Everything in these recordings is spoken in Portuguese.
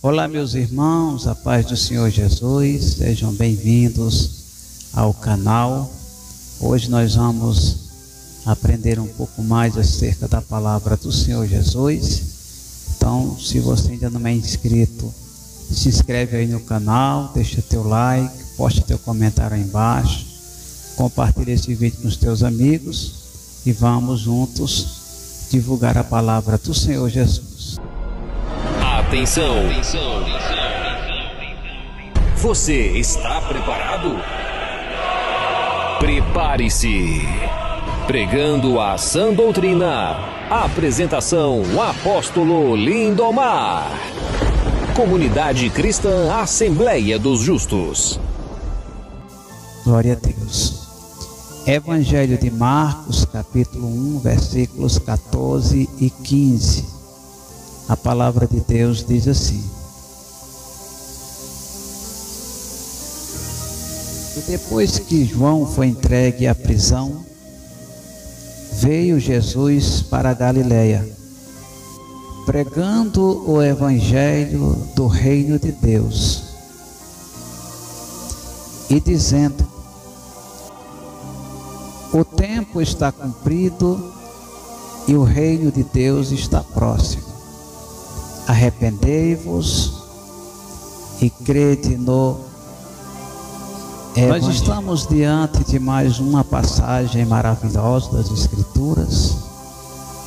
Olá, meus irmãos, a paz do Senhor Jesus, sejam bem-vindos ao canal. Hoje nós vamos aprender um pouco mais acerca da palavra do Senhor Jesus. Então, se você ainda não é inscrito, se inscreve aí no canal, deixa teu like, posta teu comentário aí embaixo, compartilha esse vídeo com os teus amigos e vamos juntos divulgar a palavra do Senhor Jesus. Atenção! Você está preparado? Prepare-se! Pregando a sã doutrina. Apresentação: Apóstolo Lindomar. Comunidade Cristã Assembleia dos Justos. Glória a Deus. Evangelho de Marcos, capítulo 1, versículos 14 e 15. A palavra de Deus diz assim: E depois que João foi entregue à prisão, veio Jesus para a Galileia, pregando o evangelho do reino de Deus e dizendo: o tempo está cumprido e o reino de Deus está próximo. Arrependei-vos e crede no Evangelho. Nós estamos diante de mais uma passagem maravilhosa das Escrituras,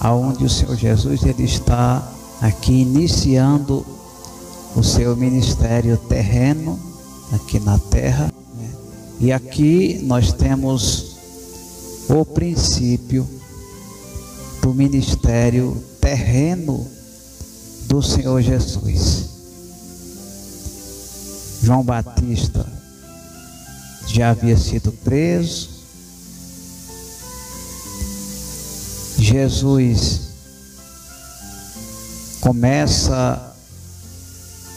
aonde o Senhor Jesus ele está aqui iniciando o seu ministério terreno aqui na terra, né? E aqui nós temos o princípio do ministério terreno do Senhor Jesus. João Batista já havia sido preso. Jesus começa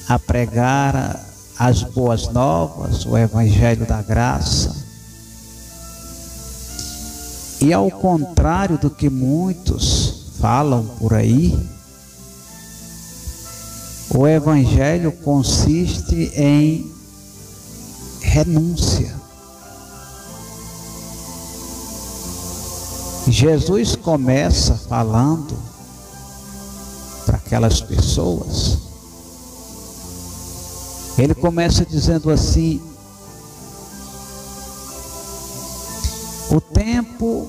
a pregar as boas novas, o evangelho da graça. E ao contrário do que muitos falam por aí, o evangelho consiste em renúncia. Jesus começa falando para aquelas pessoas. Ele começa dizendo assim: o tempo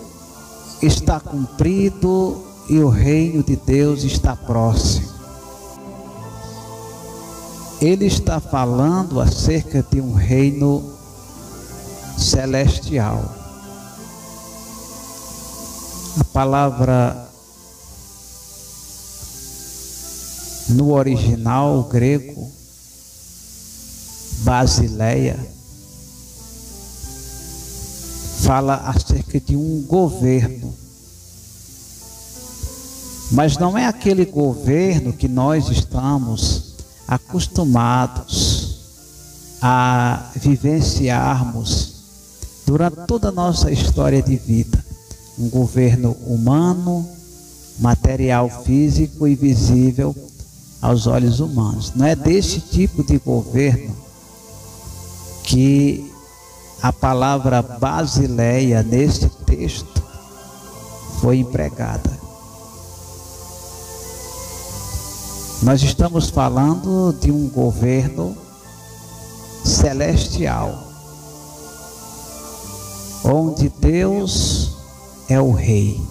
está cumprido e o reino de Deus está próximo. Ele está falando acerca de um reino celestial. A palavra no original grego, Basileia, fala acerca de um governo. Mas não é aquele governo que nós estamos acostumados a vivenciarmos durante toda a nossa história de vida. Um governo humano, material, físico e visível aos olhos humanos. Não é desse tipo de governo que a palavra Basileia nesse texto foi empregada. Nós estamos falando de um governo celestial, onde Deus é o Rei.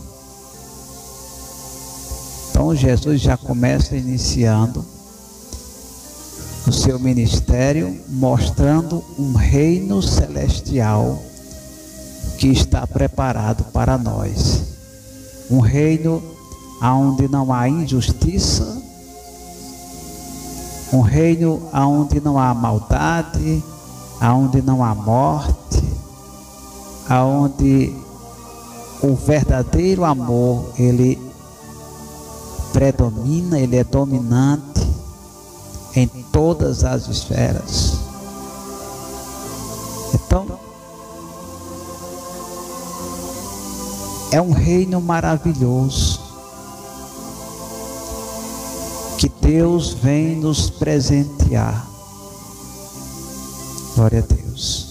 Então Jesus já começa iniciando o seu ministério, mostrando um reino celestial que está preparado para nós. Um reino onde não há injustiça, um reino onde não há maldade, onde não há morte, onde o verdadeiro amor, ele predomina, ele é dominante em todas as esferas. Então, é um reino maravilhoso que Deus vem nos presentear. Glória a Deus.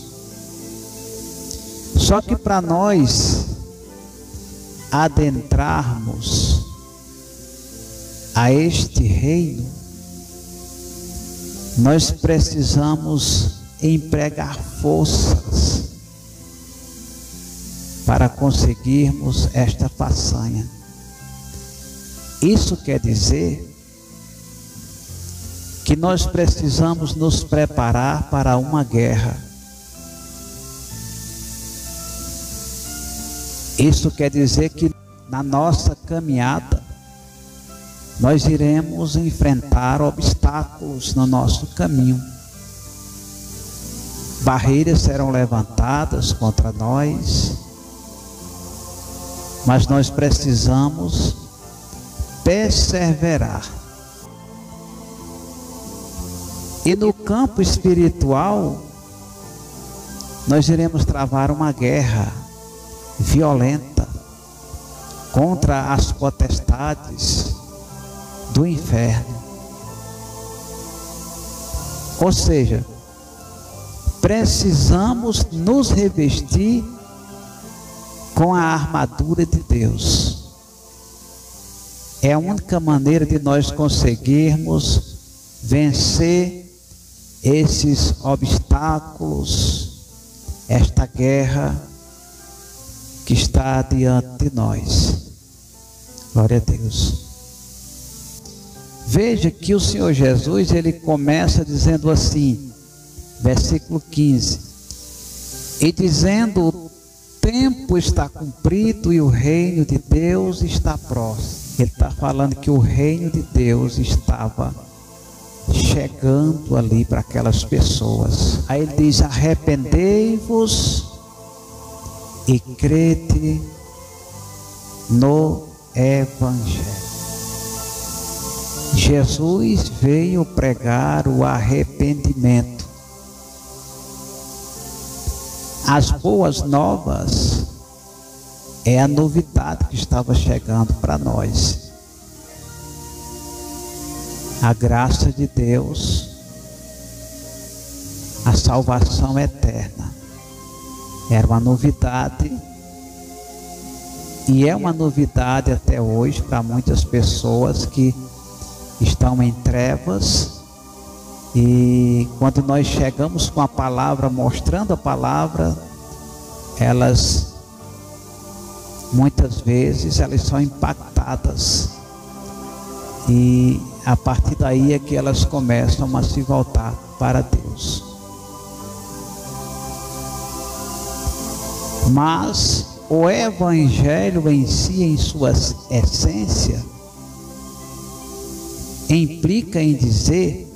Só que para nós adentrarmos a este reino, nós precisamos empregar forças para conseguirmos esta façanha. Isso quer dizer que nós precisamos nos preparar para uma guerra. Isso quer dizer que na nossa caminhada nós iremos enfrentar obstáculos no nosso caminho. Barreiras serão levantadas contra nós, mas nós precisamos perseverar. E no campo espiritual, nós iremos travar uma guerra violenta contra as potestades do inferno. Ou seja, precisamos nos revestir com a armadura de Deus. É a única maneira de nós conseguirmos vencer esses obstáculos, esta guerra que está diante de nós. Glória a Deus. Veja que o Senhor Jesus, ele começa dizendo assim, versículo 15, e dizendo: o tempo está cumprido e o reino de Deus está próximo. Ele está falando que o reino de Deus estava chegando ali para aquelas pessoas. Aí ele diz: arrependei-vos e crede no Evangelho. Jesus veio pregar o arrependimento. As boas novas é a novidade que estava chegando para nós. A graça de Deus, a salvação eterna, era uma novidade, e é uma novidade até hoje para muitas pessoas que estão em trevas. E quando nós chegamos com a palavra, mostrando a palavra, elas, muitas vezes, elas são impactadas. E a partir daí é que elas começam a se voltar para Deus. Mas o Evangelho em si, em sua essência, implica em dizer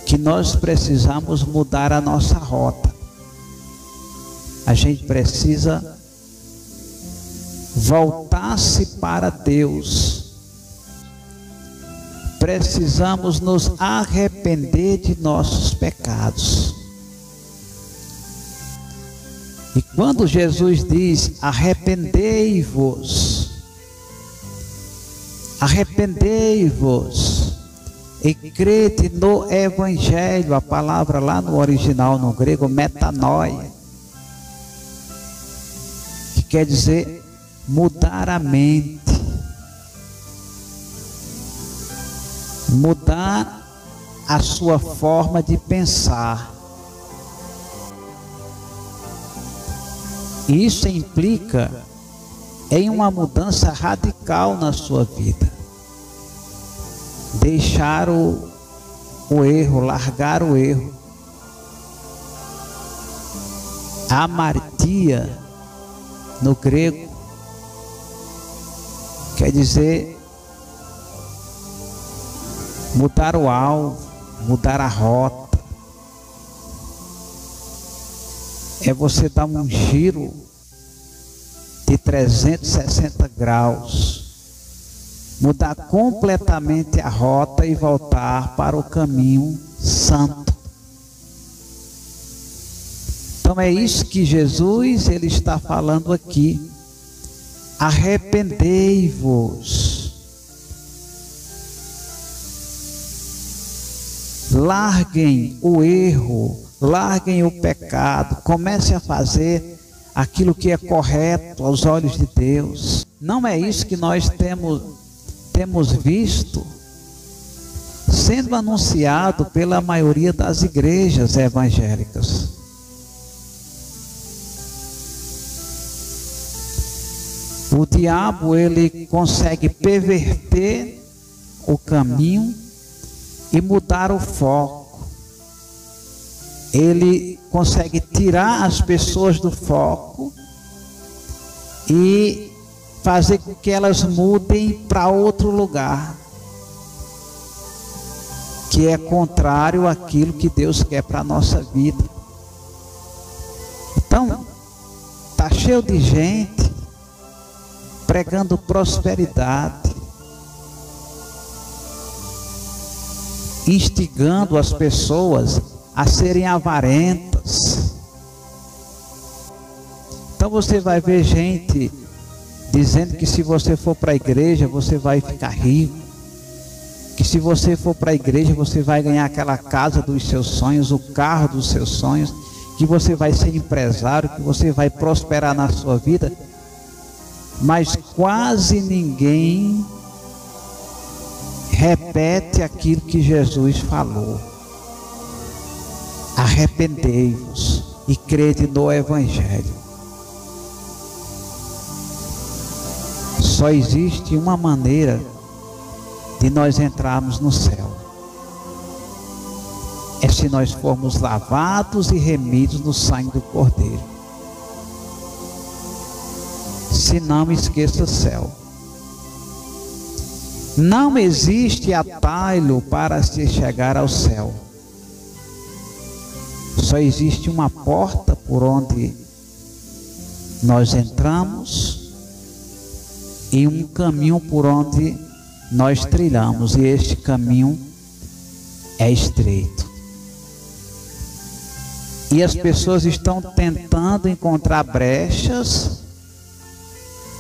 que nós precisamos mudar a nossa rota. A gente precisa voltar-se para Deus. Precisamos nos arrepender de nossos pecados. E quando Jesus diz: arrependei-vos, arrependei-vos e crede no Evangelho, a palavra lá no original, no grego, metanoia, que quer dizer mudar a mente, mudar a sua forma de pensar. Isso implica em uma mudança radical na sua vida. Deixar o erro, largar o erro. Amartia, no grego, quer dizer mudar o alvo, mudar a rota. É você dar um giro de 360 graus, mudar completamente a rota e voltar para o caminho santo. Então é isso que Jesus ele está falando aqui. Arrependei-vos. Larguem o erro, larguem o pecado, comecem a fazer aquilo que é correto aos olhos de Deus. Não é isso que nós temos visto sendo anunciado pela maioria das igrejas evangélicas. O diabo, ele consegue perverter o caminho e mudar o foco. Ele consegue tirar as pessoas do foco e fazer com que elas mudem para outro lugar, que é contrário àquilo que Deus quer para a nossa vida. Então, está cheio de gente pregando prosperidade, instigando as pessoas a serem avarentas. Então você vai ver gente dizendo que se você for para a igreja você vai ficar rico, que se você for para a igreja você vai ganhar aquela casa dos seus sonhos, o carro dos seus sonhos, que você vai ser empresário, que você vai prosperar na sua vida. Mas quase ninguém repete aquilo que Jesus falou: arrependei-vos e crede no Evangelho. Só existe uma maneira de nós entrarmos no céu: é se nós formos lavados e remidos no sangue do Cordeiro. Se não, esqueça o céu. Não existe atalho para se chegar ao céu. Só existe uma porta por onde nós entramos e um caminho por onde nós trilhamos, e este caminho é estreito. E as pessoas estão tentando encontrar brechas,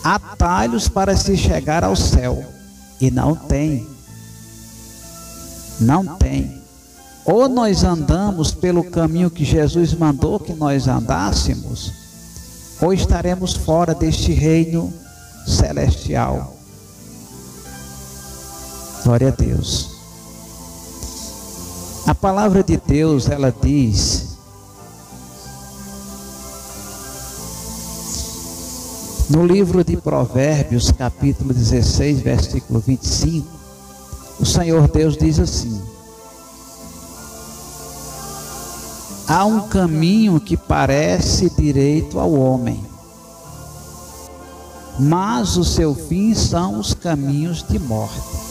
atalhos para se chegar ao céu, e não tem. Não tem. Ou nós andamos pelo caminho que Jesus mandou que nós andássemos, ou estaremos fora deste reino celestial. Glória a Deus. A palavra de Deus, ela diz: no livro de Provérbios, capítulo 16, versículo 25, o Senhor Deus diz assim: há um caminho que parece direito ao homem, mas o seu fim são os caminhos de morte.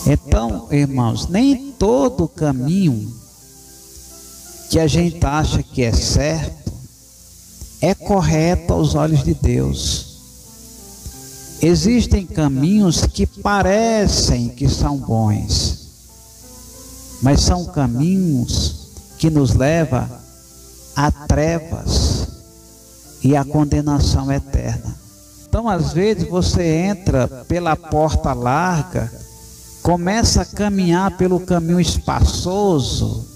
Então, irmãos, nem todo caminho que a gente acha que é certo é correto aos olhos de Deus. Existem caminhos que parecem que são bons, mas são caminhos que nos levam a trevas e a condenação eterna. Então, às vezes, você entra pela porta larga, começa a caminhar pelo caminho espaçoso,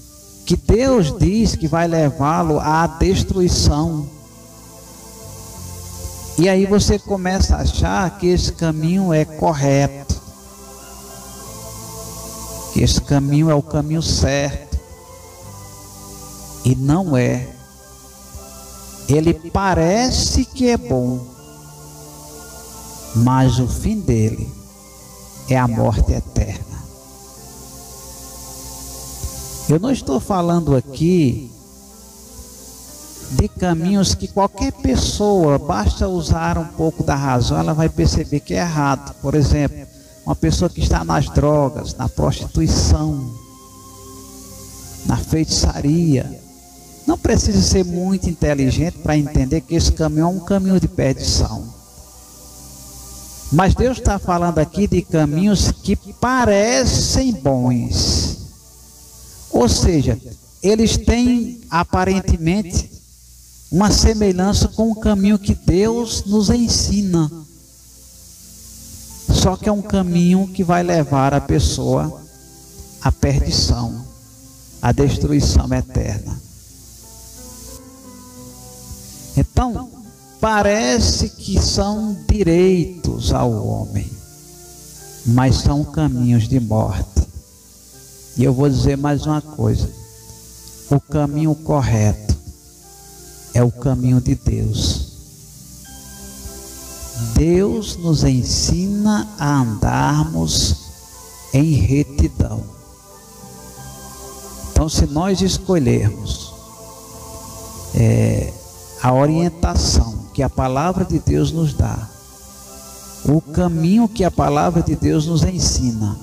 que Deus diz que vai levá-lo à destruição. E aí você começa a achar que esse caminho é correto, que esse caminho é o caminho certo. E não é. Ele parece que é bom, mas o fim dele é a morte eterna. Eu não estou falando aqui de caminhos que qualquer pessoa, basta usar um pouco da razão, ela vai perceber que é errado. Por exemplo, uma pessoa que está nas drogas, na prostituição, na feitiçaria, não precisa ser muito inteligente para entender que esse caminho é um caminho de perdição. Mas Deus está falando aqui de caminhos que parecem bons. Ou seja, eles têm aparentemente uma semelhança com o caminho que Deus nos ensina. Só que é um caminho que vai levar a pessoa a perdição, a destruição eterna. Então, parece que são direitos ao homem, mas são caminhos de morte. E eu vou dizer mais uma coisa: o caminho correto é o caminho de Deus. Deus nos ensina a andarmos em retidão. Então, se nós escolhermos a orientação que a palavra de Deus nos dá, o caminho que a palavra de Deus nos ensina,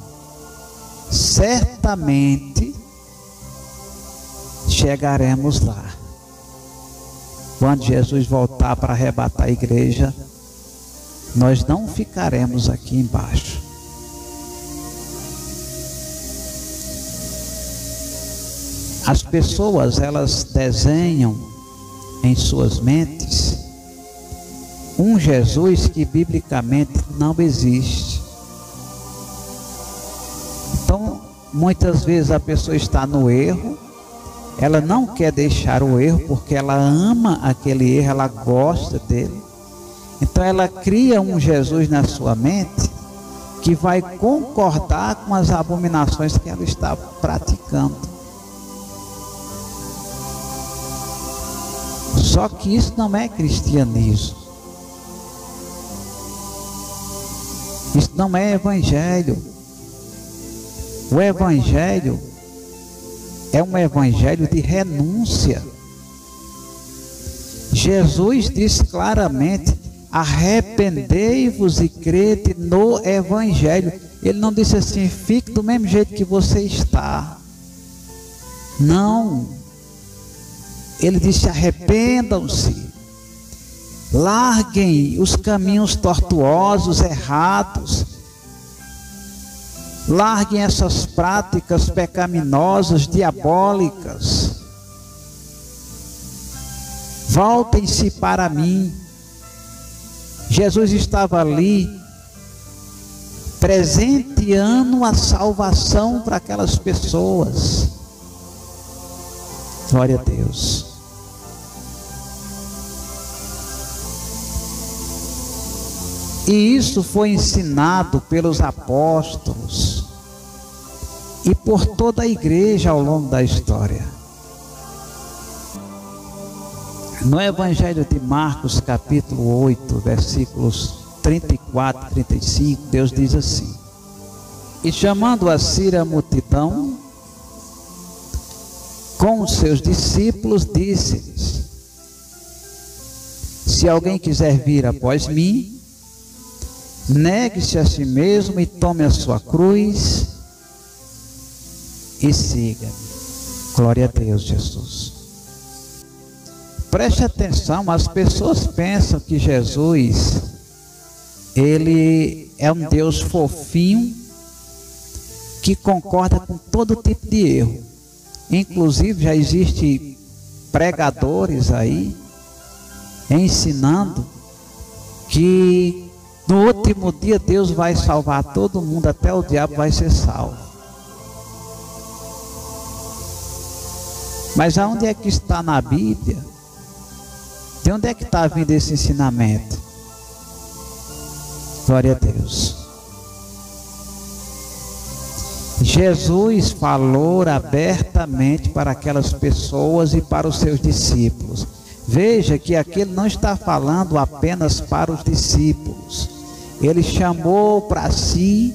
certamente chegaremos lá. Quando Jesus voltar para arrebatar a igreja, nós não ficaremos aqui embaixo. As pessoas, elas desenham em suas mentes um Jesus que biblicamente não existe. Então, muitas vezes a pessoa está no erro, ela não quer deixar o erro porque ela ama aquele erro, ela gosta dele. Então ela cria um Jesus na sua mente que vai concordar com as abominações que ela está praticando. Só que isso não é cristianismo. Isso não é evangelho. O evangelho é um evangelho de renúncia. Jesus disse claramente: arrependei-vos e crede no evangelho. Ele não disse assim: fique do mesmo jeito que você está. Não. Ele disse: arrependam-se, larguem os caminhos tortuosos, errados, larguem essas práticas pecaminosas, diabólicas, voltem-se para mim. Jesus estava ali presenteando a salvação para aquelas pessoas. Glória a Deus. E isso foi ensinado pelos apóstolos e por toda a igreja ao longo da história. No Evangelho de Marcos, capítulo 8, versículos 34 e 35, Deus diz assim: e chamando a si a multidão, com os seus discípulos, disse-lhes: se alguém quiser vir após mim, negue-se a si mesmo e tome a sua cruz e siga-me. Glória a Deus, Jesus. Preste atenção, as pessoas pensam que Jesus, ele é um Deus fofinho, que concorda com todo tipo de erro. Inclusive já existem pregadores aí, ensinando que no último dia Deus vai salvar todo mundo, até o diabo vai ser salvo. Mas aonde é que está na Bíblia? De onde é que está vindo esse ensinamento? Glória a Deus. Jesus falou abertamente para aquelas pessoas e para os seus discípulos. Veja que aqui ele não está falando apenas para os discípulos. Ele chamou para si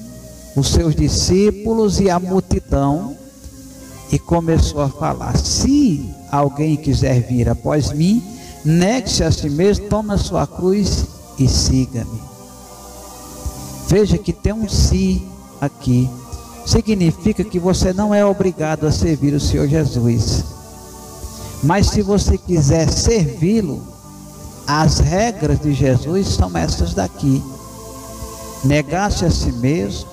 os seus discípulos e a multidão e começou a falar: se alguém quiser vir após mim, negue-se a si mesmo, tome a sua cruz e siga-me. Veja que tem um "se" aqui. Significa que você não é obrigado a servir o Senhor Jesus. Mas se você quiser servi-lo, as regras de Jesus são essas daqui: negar-se a si mesmo,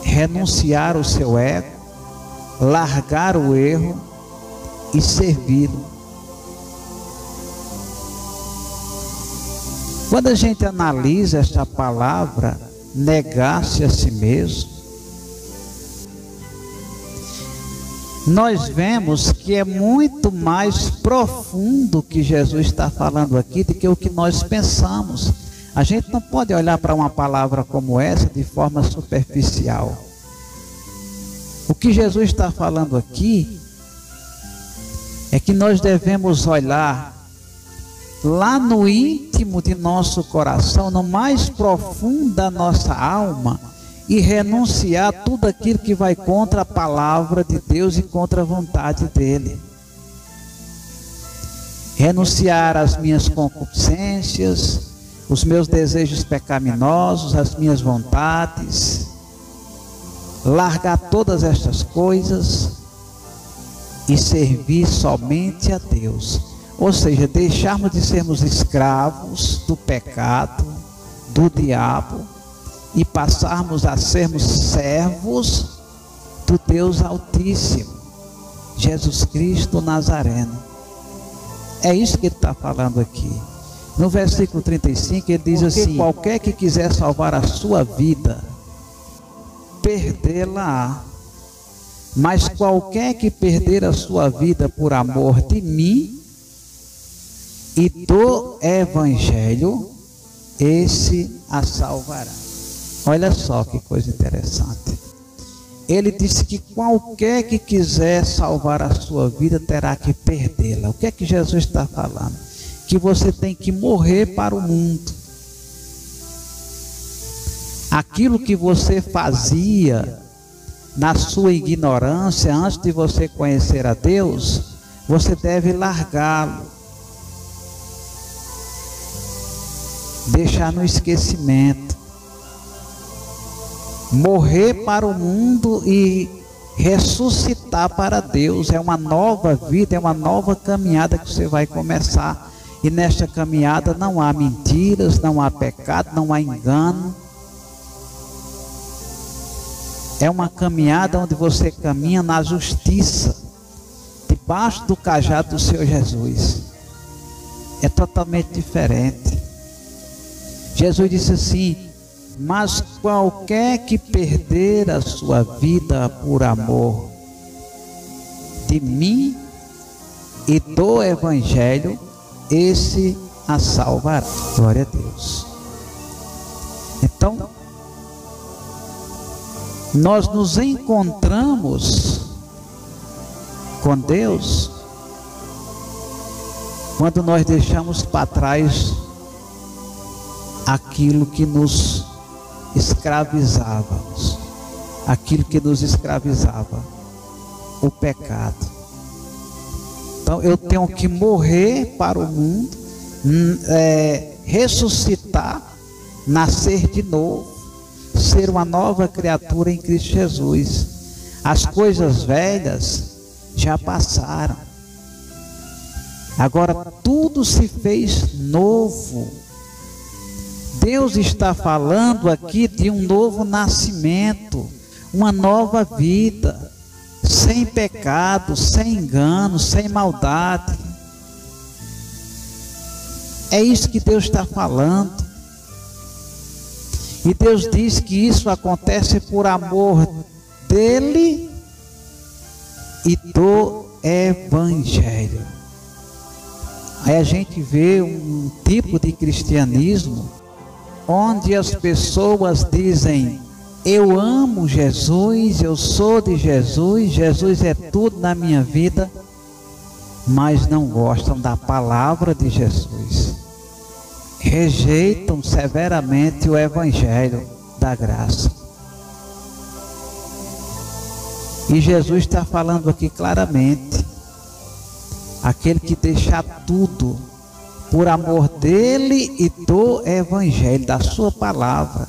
renunciar o seu ego, largar o erro e servi-lo. Quando a gente analisa esta palavra, negar-se a si mesmo, nós vemos que é muito mais profundo o que Jesus está falando aqui do que o que nós pensamos. A gente não pode olhar para uma palavra como essa de forma superficial. O que Jesus está falando aqui é que nós devemos olhar lá no íntimo de nosso coração, no mais profundo da nossa alma, e renunciar tudo aquilo que vai contra a palavra de Deus e contra a vontade dele. Renunciar às minhas concupiscências, os meus desejos pecaminosos, as minhas vontades, largar todas estas coisas e servir somente a Deus. Ou seja, deixarmos de sermos escravos do pecado, do diabo, e passarmos a sermos servos do Deus Altíssimo, Jesus Cristo Nazareno. É isso que ele está falando aqui. No versículo 35 ele diz assim: qualquer que quiser salvar a sua vida, perdê-la-á. Mas qualquer que perder a sua vida por amor de mim e do Evangelho, esse a salvará. Olha só que coisa interessante. Ele disse que qualquer que quiser salvar a sua vida terá que perdê-la. O que é que Jesus está falando? Que você tem que morrer para o mundo. Aquilo que você fazia na sua ignorância, antes de você conhecer a Deus, você deve largá-lo, deixar no esquecimento, morrer para o mundo e ressuscitar para Deus. É uma nova vida, é uma nova caminhada que você vai começar, e nesta caminhada não há mentiras, não há pecado, não há engano. É uma caminhada onde você caminha na justiça, debaixo do cajado do Senhor Jesus. É totalmente diferente. Jesus disse assim: mas qualquer que perder a sua vida por amor de mim e do Evangelho, esse a salvará. Glória a Deus. Então, nós nos encontramos com Deus quando nós deixamos para trás aquilo que nos escravizava, aquilo que nos escravizava, o pecado. Então eu tenho que morrer para o mundo, ressuscitar, nascer de novo, ser uma nova criatura em Cristo Jesus. As coisas velhas já passaram, agora tudo se fez novo. Deus está falando aqui de um novo nascimento, uma nova vida, sem pecado, sem engano, sem maldade. É isso que Deus está falando. E Deus diz que isso acontece por amor dele e do Evangelho. Aí a gente vê um tipo de cristianismo onde as pessoas dizem: eu amo Jesus, eu sou de Jesus, Jesus é tudo na minha vida, mas não gostam da palavra de Jesus. Rejeitam severamente o Evangelho da graça. E Jesus está falando aqui claramente: aquele que deixar tudo por amor dele e do Evangelho, da sua palavra,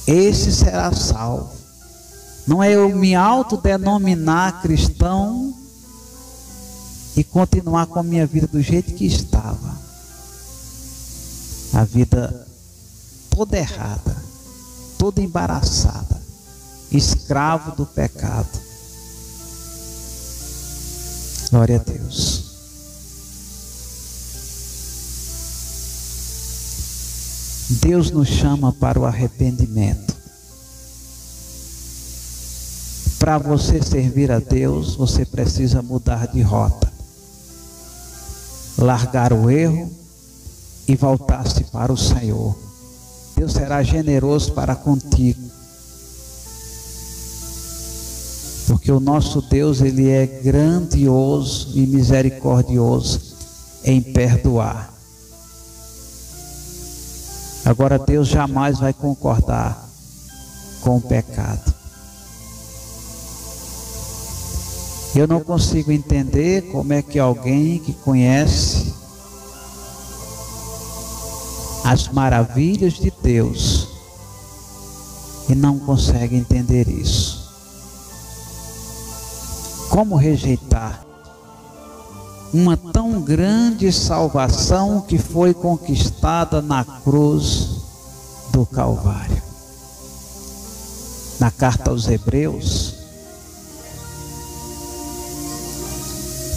esse será salvo. Não é eu me autodenominar cristão e continuar com a minha vida do jeito que estava. A vida toda errada, toda embaraçada, escravo do pecado. Glória a Deus. Deus nos chama para o arrependimento, para você servir a Deus, você precisa mudar de rota, largar o erro e voltar-se para o Senhor. Deus será generoso para contigo, porque o nosso Deus, Ele é grandioso e misericordioso em perdoar. Agora, Deus jamais vai concordar com o pecado. Eu não consigo entender como é que alguém que conhece as maravilhas de Deus e não consegue entender isso. Como rejeitar uma tão grande salvação que foi conquistada na cruz do Calvário? Na carta aos Hebreus,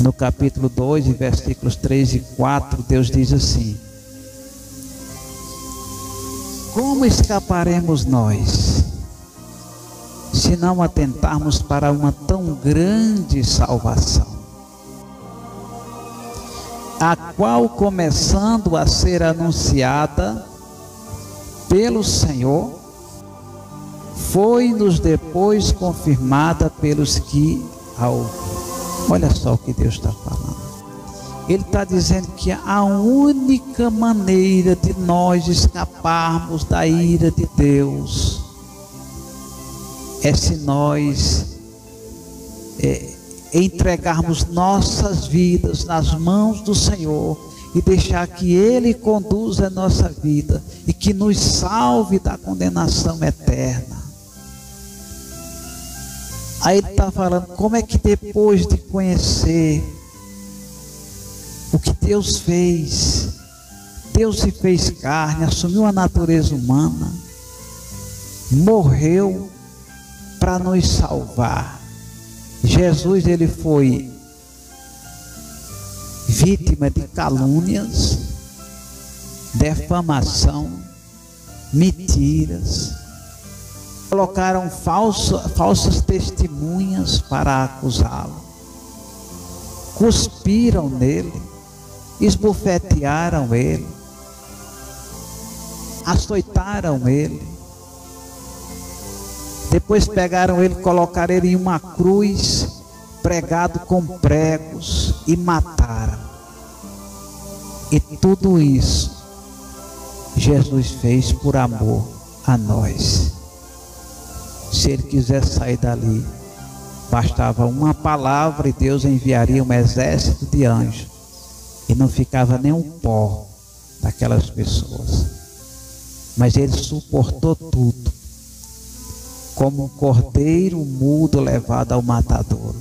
no capítulo 2, versículos 3 e 4, Deus diz assim: como escaparemos nós, se não atentarmos para uma tão grande salvação, a qual, começando a ser anunciada pelo Senhor, foi-nos depois confirmada pelos que a ouviram. Olha só o que Deus está falando. Ele está dizendo que a única maneira de nós escaparmos da ira de Deus é se nós entregarmos nossas vidas nas mãos do Senhor e deixar que Ele conduza a nossa vida e que nos salve da condenação eterna. Aí ele está falando como é que depois de conhecer o que Deus fez, Deus se fez carne, assumiu a natureza humana, morreu para nos salvar. Jesus, ele foi vítima de calúnias, defamação, mentiras. Colocaram falsas testemunhas para acusá-lo. Cuspiram nele, esbofetearam ele, açoitaram ele. Depois pegaram ele, colocaram ele em uma cruz, pregado com pregos, e mataram. E tudo isso Jesus fez por amor a nós. Se ele quisesse sair dali, bastava uma palavra e Deus enviaria um exército de anjos e não ficava nem um pó daquelas pessoas. Mas ele suportou tudo, como um cordeiro mudo levado ao matadouro,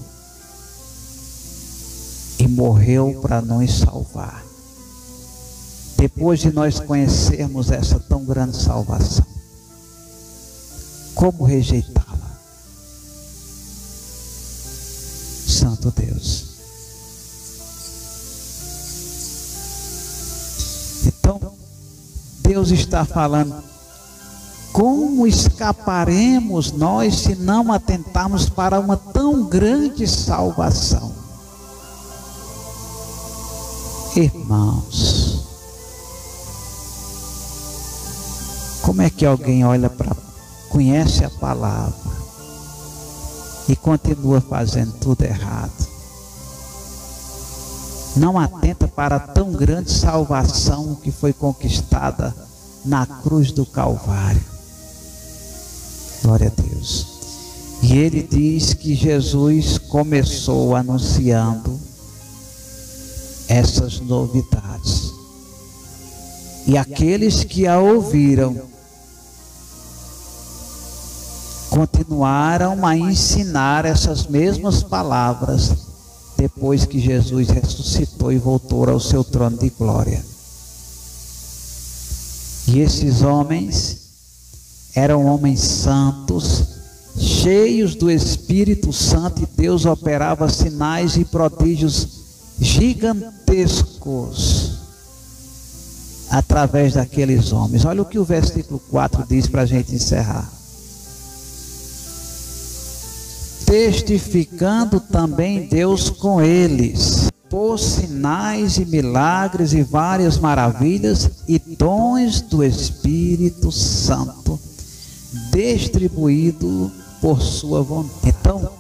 e morreu para nos salvar. Depois de nós conhecermos essa tão grande salvação, como rejeitá-la? Santo Deus. Então, Deus está falando, como escaparemos nós se não atentarmos para uma tão grande salvação? Irmãos, como é que alguém olha para, conhece a palavra e continua fazendo tudo errado? Não atenta para a tão grande salvação que foi conquistada na cruz do Calvário. Glória a Deus. E ele diz que Jesus começou anunciando essas novidades. E aqueles que a ouviram continuaram a ensinar essas mesmas palavras depois que Jesus ressuscitou e voltou ao seu trono de glória. E esses homens eram homens santos, cheios do Espírito Santo, e Deus operava sinais e prodígios gigantescos através daqueles homens. Olha o que o versículo 4 diz para a gente encerrar. testificando também Deus com eles, por sinais e milagres e várias maravilhas e dons do Espírito Santo, distribuído por sua vontade. Então,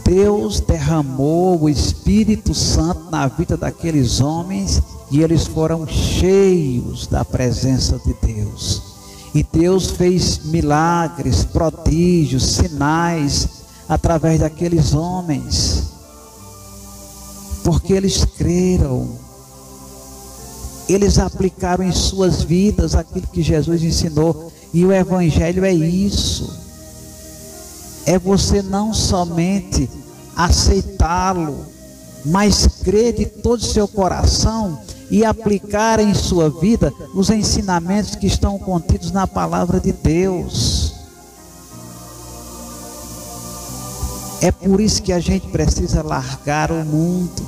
Deus derramou o Espírito Santo na vida daqueles homens e eles foram cheios da presença de Deus. E Deus fez milagres, prodígios, sinais através daqueles homens, porque eles creram, eles aplicaram em suas vidas aquilo que Jesus ensinou. E o Evangelho é isso, é você não somente aceitá-lo, mas crer de todo o seu coração e aplicar em sua vida os ensinamentos que estão contidos na palavra de Deus. É por isso que a gente precisa largar o mundo,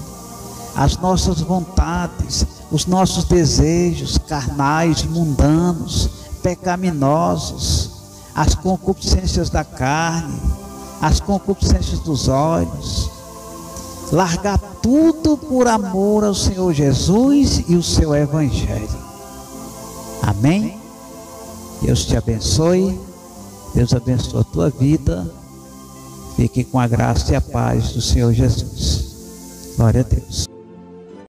as nossas vontades, os nossos desejos carnais, mundanos, pecaminosos, as concupiscências da carne, as concupiscências dos olhos. Largar tudo por amor ao Senhor Jesus e o seu Evangelho. Amém? Deus te abençoe. Deus abençoe a tua vida. Fique com a graça e a paz do Senhor Jesus. Glória a Deus.